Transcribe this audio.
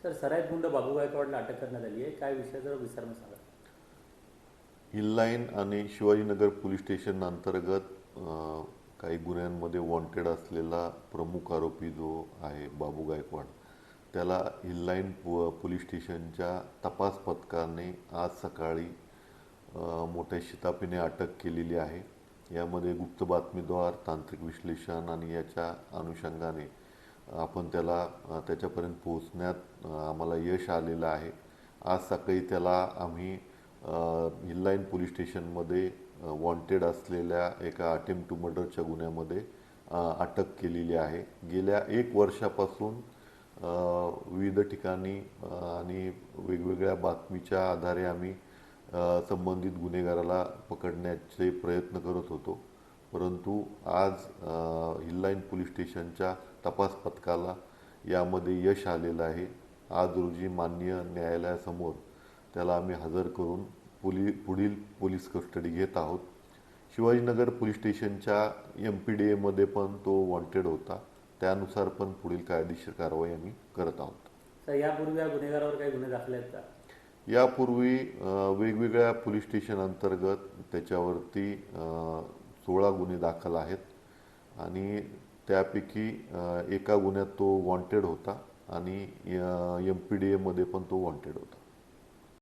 तर सराईत गुंड बाबू गायकवाडला अटक करण्यात आली आहे. काय विषय जरा विस्ताराने सांगा. हिल लाईन आणि शिवाजीनगर पोलीस स्टेशन अंतर्गत काही गुन्ह्यांमध्ये वॉन्टेड असलेला प्रमुख आरोपी जो आहे बाबू गायकवाड, त्याला हिल लाईन पोलीस स्टेशनच्या तपास पथकाने आज सकाळी मोठ्या शिताफीने अटक केलेली आहे. यामध्ये गुप्त बातमीद्वार, तांत्रिक विश्लेषण आणि याच्या अनुषंगाने आपण त्याला त्याच्यापर्यंत पोहोचण्यात आम्हाला यश आलेलं आहे. आज सकाळी त्याला आम्ही हिल लाईन पोलीस स्टेशनमध्ये वॉन्टेड असलेल्या एका अटेम्प्ट टू मर्डरच्या गुन्ह्यामध्ये अटक केलेली आहे. गेल्या 1 वर्षापासून विविध ठिकाणी आणि वेगवेगळ्या बातमीच्या आधारे आम्ही संबंधित गुन्हेगाराला पकडण्याचे प्रयत्न करत होतो, परंतु आज हिल लाईन पोलीस स्टेशनच्या तपास पथकाला यामध्ये यश आलेलं आहे. आज रोजी माननीय न्यायालयासमोर त्याला आम्ही हजर करून पुढील पोलीस कस्टडी घेत आहोत. शिवाजीनगर पोलीस स्टेशनच्या MPDAमध्ये पण तो वॉन्टेड होता, त्यानुसार पण पुढील कायदेशीर कारवाई आम्ही करत आहोत. तर यापूर्वी या गुन्हेगारावर काही गुन्हे दाखल आहेत का? यापूर्वी वेगवेगळ्या पोलीस स्टेशन अंतर्गत त्याच्यावरती 16 गुन्हे दाखल आहेत आणि त्यापैकी एका गुन्ह्यात तो वॉन्टेड होता आणि MPDAमध्ये पण तो वॉन्टेड होता.